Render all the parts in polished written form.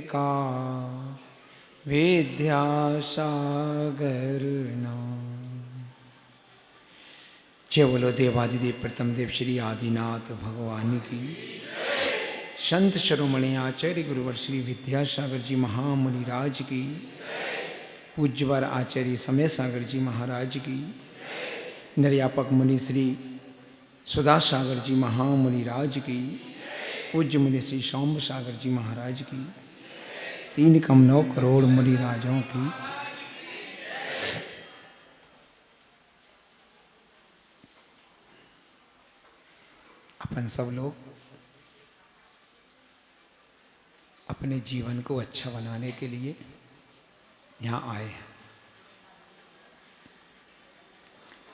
का विद्यासागर नाम। जय बोलो देवादिदेव प्रथम देव श्री आदिनाथ भगवान की। संत शिरोमणि आचार्य गुरुवर श्री विद्यासागर जी महामुनि राज की। पूज्यवर आचार्य समय सागर जी महाराज की। निर्यापक मुनि श्री सुधा सागर जी महामुनि राज की। पूज्य मुनि श्री सौम्य सागर जी महाराज की। 3 करोड़ मुनि राजों की। अपन सब लोग अपने जीवन को अच्छा बनाने के लिए यहाँ आए हैं।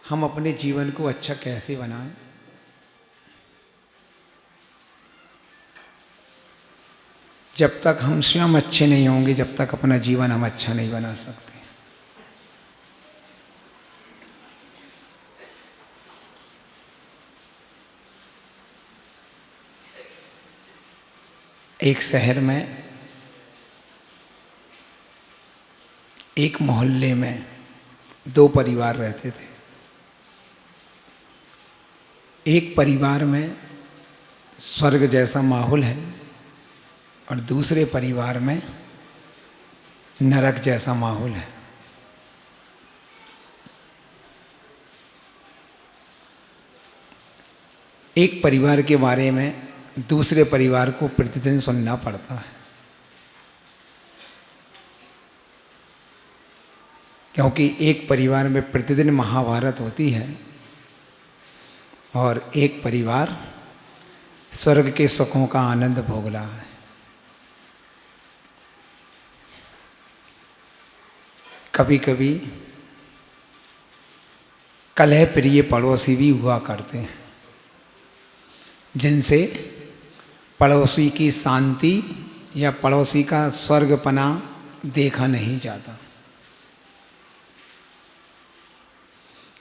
हम अपने जीवन को अच्छा कैसे बनाएं? जब तक हम स्वयं अच्छे नहीं होंगे, जब तक अपना जीवन हम अच्छा नहीं बना सकते। एक शहर में, एक मोहल्ले में 2 परिवार रहते थे। एक परिवार में स्वर्ग जैसा माहौल है और दूसरे परिवार में नरक जैसा माहौल है। एक परिवार के बारे में दूसरे परिवार को प्रतिदिन सुनना पड़ता है, क्योंकि एक परिवार में प्रतिदिन महाभारत होती है और एक परिवार स्वर्ग के सुखों का आनंद भोग रहा है। कभी कभी कलह प्रिय पड़ोसी भी हुआ करते हैं, जिनसे पड़ोसी की शांति या पड़ोसी का स्वर्गपना देखा नहीं जाता,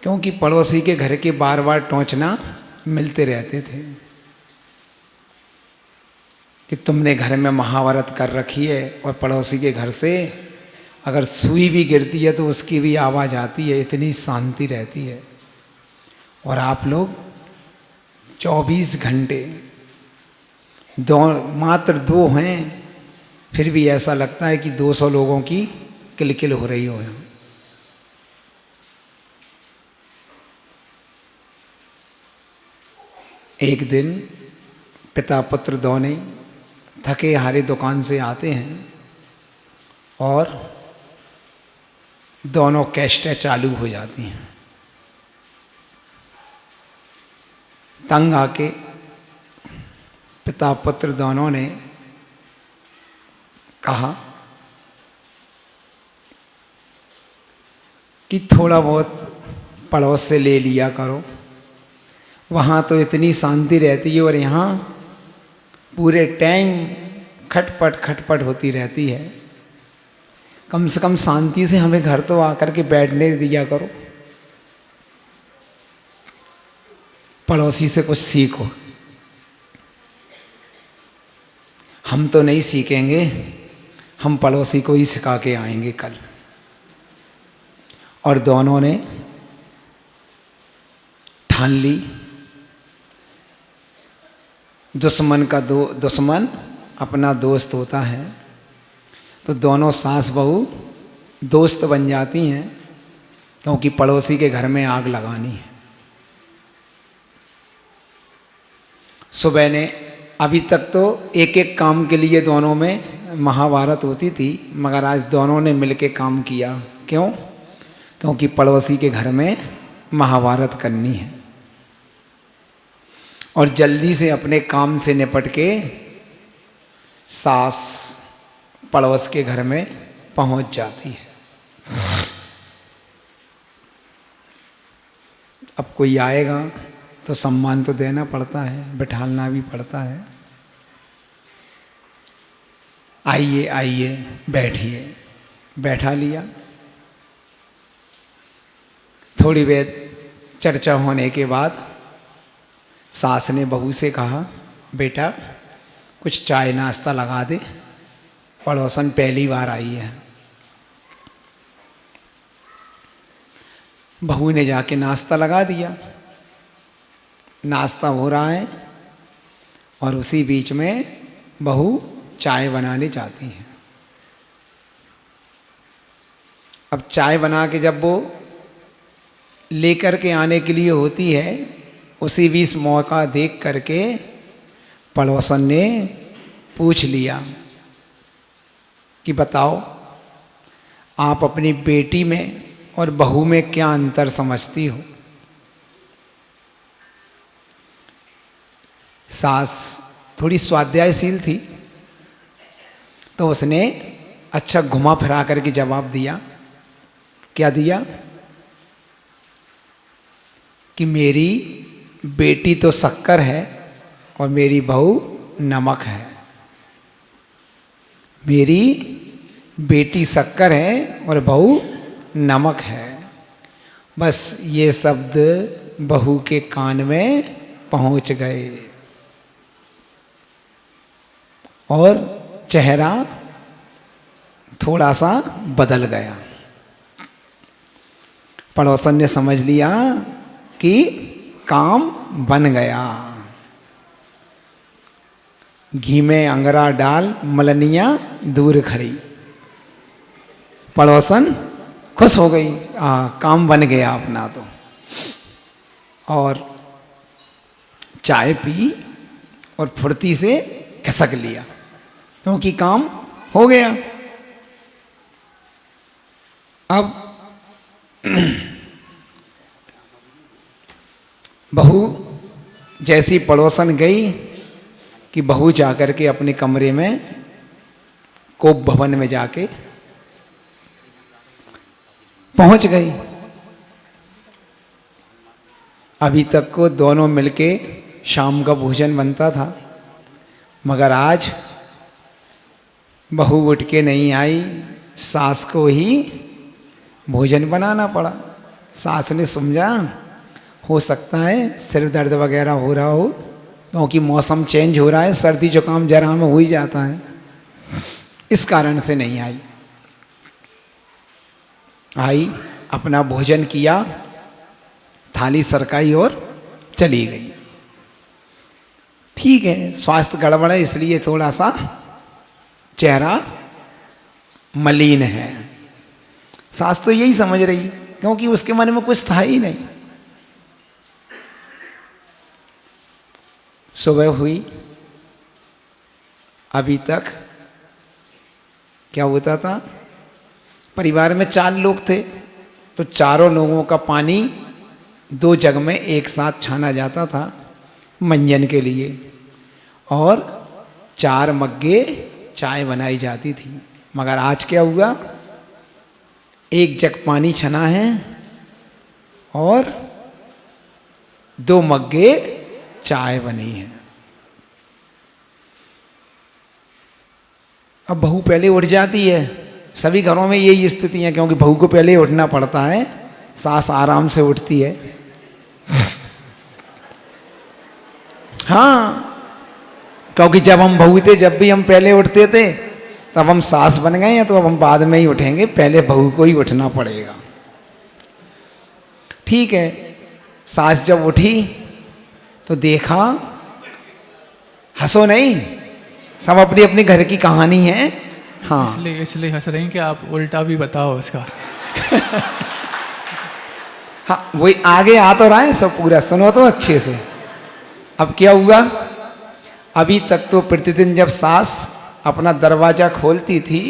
क्योंकि पड़ोसी के घर के बार बार टोंचना मिलते रहते थे कि तुमने घर में महाभारत कर रखी है, और पड़ोसी के घर से अगर सुई भी गिरती है तो उसकी भी आवाज़ आती है, इतनी शांति रहती है। और आप लोग 24 घंटे मात्र 2 हैं, फिर भी ऐसा लगता है कि 200 लोगों की किलकिल हो रही हो। एक दिन पिता पुत्र दोनों थके हारे दुकान से आते हैं और दोनों कैसेटें चालू हो जाती हैं। तंग आके पिता पुत्र दोनों ने कहा कि थोड़ा बहुत पड़ोस से ले लिया करो, वहाँ तो इतनी शांति रहती है और यहाँ पूरे टाइम खटपट खटपट होती रहती है। कम से कम शांति से हमें घर तो आकर के बैठने दिया करो, पड़ोसी से कुछ सीखो। हम तो नहीं सीखेंगे, हम पड़ोसी को ही सिखा के आएंगे कल। और दोनों ने ठान ली, दुश्मन का दुश्मन अपना दोस्त होता है, तो दोनों सास बहू दोस्त बन जाती हैं, क्योंकि पड़ोसी के घर में आग लगानी है। सुबह ने, अभी तक तो एक एक काम के लिए दोनों में महाभारत होती थी, मगर आज दोनों ने मिलके काम किया। क्यों? क्योंकि पड़ोसी के घर में महाभारत करनी है और जल्दी से अपने काम से निपट के सास पड़ोस के घर में पहुंच जाती है। अब कोई आएगा तो सम्मान तो देना पड़ता है, बिठालना भी पड़ता है। आइए आइए बैठिए, बैठा लिया। थोड़ी देर चर्चा होने के बाद सास ने बहू से कहा, बेटा कुछ चाय नाश्ता लगा दे। पड़ोसन पहली बार आई है। बहू ने जाके नाश्ता लगा दिया, नाश्ता हो रहा है और उसी बीच में बहू चाय बनाने जाती है। अब चाय बना के जब वो लेकर के आने के लिए होती है, उसी बीच मौका देख करके पड़ोसन ने पूछ लिया कि बताओ आप अपनी बेटी में और बहू में क्या अंतर समझती हो। सास थोड़ी स्वाध्यायशील थी तो उसने अच्छा घुमा फिरा करके जवाब दिया। क्या दिया कि मेरी बेटी तो शक्कर है और मेरी बहू नमक है। मेरी बेटी शक्कर है और बहू नमक है। बस ये शब्द बहू के कान में पहुंच गए और चेहरा थोड़ा सा बदल गया। पड़ोसन ने समझ लिया कि काम बन गया। घी में अंगरा डाल मलनिया दूर खड़ी। पड़ोसन खुश हो गई, काम बन गया अपना तो। और चाय पी और फुर्ती से खिसक लिया क्योंकि काम हो गया। अब बहू जैसी पड़ोसन गई कि बहू जाकर के अपने कमरे में कोप भवन में जाके पहुंच गई। अभी तक को दोनों मिलके शाम का भोजन बनता था, मगर आज बहू उठ के नहीं आई, सास को ही भोजन बनाना पड़ा। सास ने समझा हो सकता है सिर दर्द वगैरह हो रहा हो, क्योंकि मौसम चेंज हो रहा है, सर्दी जुकाम जरा में हो ही जाता है, इस कारण से नहीं आई। आई, अपना भोजन किया, थाली सरकाई और चली गई। ठीक है, स्वास्थ्य गड़बड़ है इसलिए थोड़ा सा चेहरा मलिन है। सास तो यही समझ रही क्योंकि उसके मन में कुछ था ही नहीं। सुबह हुई, अभी तक क्या होता था, परिवार में 4 लोग थे तो चारों लोगों का पानी 2 जग में एक साथ छाना जाता था मंजन के लिए, और 4 मग्गे चाय बनाई जाती थी। मगर आज क्या हुआ, 1 जग पानी छना है और 2 मग्गे चाय बनी है। अब बहू पहले उठ जाती है, सभी घरों में यही स्थिति है क्योंकि बहू को पहले उठना पड़ता है, सास आराम से उठती है। हाँ, क्योंकि जब हम बहू थे, जब भी हम पहले उठते थे तब हम सास बन गए हैं, तो अब हम बाद में ही उठेंगे, पहले बहू को ही उठना पड़ेगा। ठीक है, सास जब उठी तो देखा, हंसो नहीं, सब अपनी अपनी घर की कहानी है। हाँ, इसलिए हंस रही कि आप उल्टा भी बताओ उसका। हाँ, वही आगे आ तो रहा है, सब पूरा सुनो तो अच्छे से। अब क्या हुआ, अभी तक तो प्रतिदिन जब सास अपना दरवाज़ा खोलती थी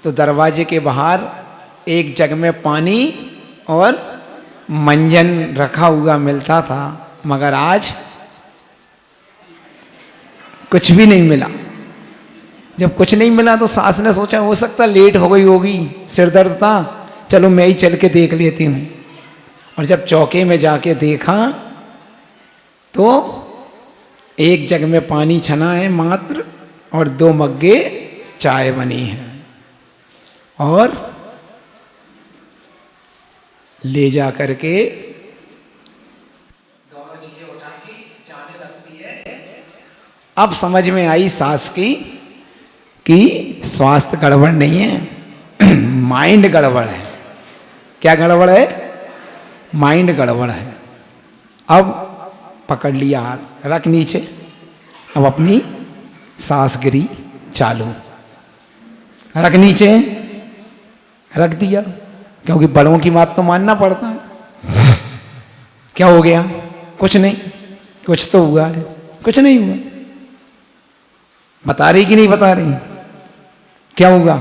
तो दरवाजे के बाहर 1 जग में पानी और मंजन रखा हुआ मिलता था, मगर आज कुछ भी नहीं मिला। जब कुछ नहीं मिला तो सास ने सोचा हो सकता लेट हो गई होगी, सिर दर्द था, चलो मैं ही चल के देख लेती हूँ। और जब चौके में जाके देखा तो 1 जग में पानी छना है मात्र और 2 मग्गे चाय बनी है, और ले जा करके दोनों चीजें उठा के जाने लगती है। अब समझ में आई सास की कि स्वास्थ्य गड़बड़ नहीं है, माइंड गड़बड़ है। क्या गड़बड़ है? माइंड गड़बड़ है। अब पकड़ लिया हाथ, रख नीचे। अब अपनी सांस गिरी चालू, रख नीचे, रख दिया, क्योंकि बड़ों की बात तो मानना पड़ता है। क्या हो गया? कुछ नहीं। कुछ तो हुआ है? कुछ नहीं हुआ। बता रही कि नहीं बता रही? क्या हुआ?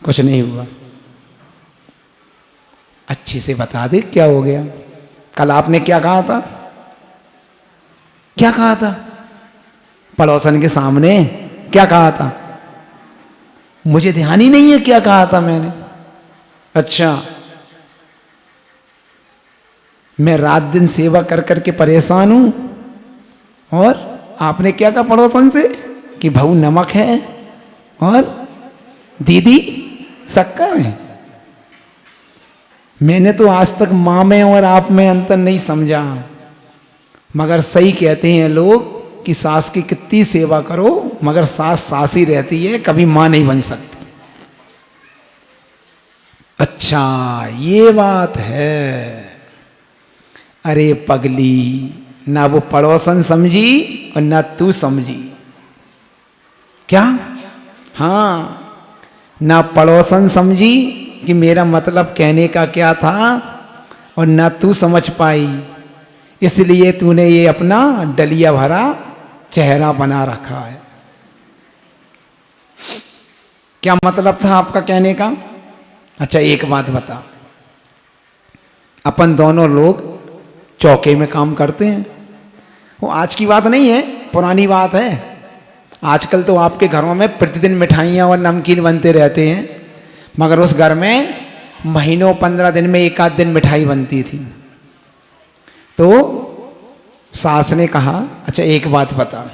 कुछ नहीं हुआ। अच्छे से बता दे क्या हो गया। कल आपने क्या कहा था? क्या कहा था पड़ोसन के सामने? क्या कहा था? मुझे ध्यान ही नहीं है क्या कहा था मैंने। अच्छा, मैं रात दिन सेवा कर करके परेशान हूं, और आपने क्या कहा पड़ोसन से? कि भाऊ नमक है और दीदी शक्कर है। मैंने तो आज तक मां में और आप में अंतर नहीं समझा, मगर सही कहते हैं लोग कि सास की कितनी सेवा करो मगर सास सास ही रहती है, कभी मां नहीं बन सकती। अच्छा, ये बात है। अरे पगली, ना वो पड़ोसन समझी और ना तू समझी। क्या? हाँ, ना पड़ोसन समझी कि मेरा मतलब कहने का क्या था, और ना तू समझ पाई, इसलिए तूने ये अपना डलिया भरा चेहरा बना रखा है। क्या मतलब था आपका कहने का? अच्छा, एक बात बता, अपन दोनों लोग चौके में काम करते हैं। वो आज की बात नहीं है, पुरानी बात है। आजकल तो आपके घरों में प्रतिदिन मिठाइयाँ और नमकीन बनते रहते हैं, मगर उस घर में महीनों 15 दिन में एक आध दिन मिठाई बनती थी। तो सास ने कहा, अच्छा एक बात बता,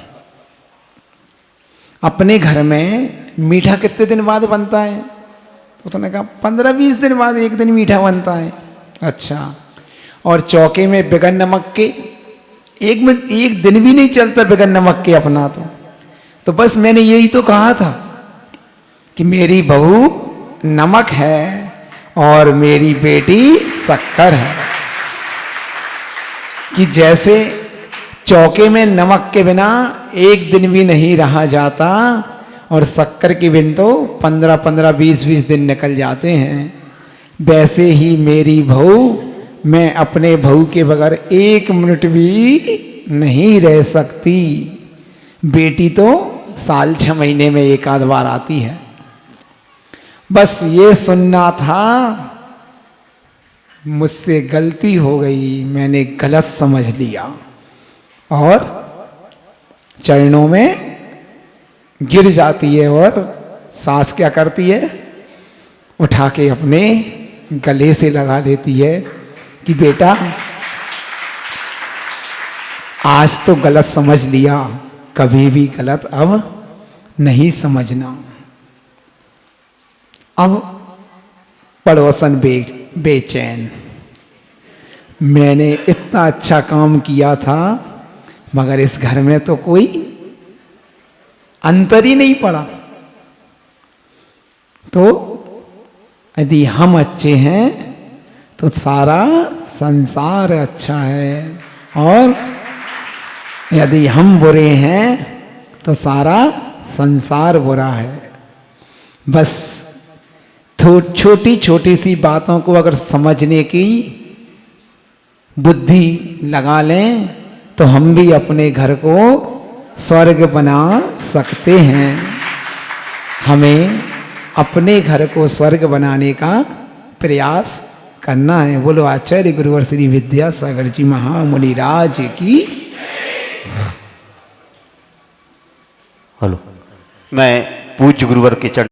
अपने घर में मीठा कितने दिन बाद बनता है? उसने कहा 15-20 दिन बाद एक दिन मीठा बनता है। अच्छा, और चौके में बिगर नमक के एक दिन भी नहीं चलता बिगर नमक के अपना। तो बस मैंने यही तो कहा था कि मेरी बहू नमक है और मेरी बेटी शक्कर है, कि जैसे चौके में नमक के बिना एक दिन भी नहीं रहा जाता और शक्कर के बिन तो 15-15, 20-20 दिन निकल जाते हैं, वैसे ही मेरी बहू, मैं अपने बहू के बगैर 1 मिनट भी नहीं रह सकती। बेटी तो साल 6 महीने में एक आध बार आती है। बस ये सुनना था, मुझसे गलती हो गई, मैंने गलत समझ लिया और चरणों में गिर जाती है। और सास क्या करती है? उठा के अपने गले से लगा देती है कि बेटा आज तो गलत समझ लिया, कभी भी गलत अब नहीं समझना। अब पड़ोसन बेचैन, मैंने इतना अच्छा काम किया था मगर इस घर में तो कोई अंतर ही नहीं पड़ा। तो यदि हम अच्छे हैं तो सारा संसार अच्छा है, और यदि हम बुरे हैं तो सारा संसार बुरा है। बस छोटी छोटी सी बातों को अगर समझने की बुद्धि लगा लें तो हम भी अपने घर को स्वर्ग बना सकते हैं। हमें अपने घर को स्वर्ग बनाने का प्रयास करना है। बोलो आचार्य गुरुवर श्री विद्यासागर जी महामुनि राज की। हेलो, मैं पूज्य गुरुवर के चरण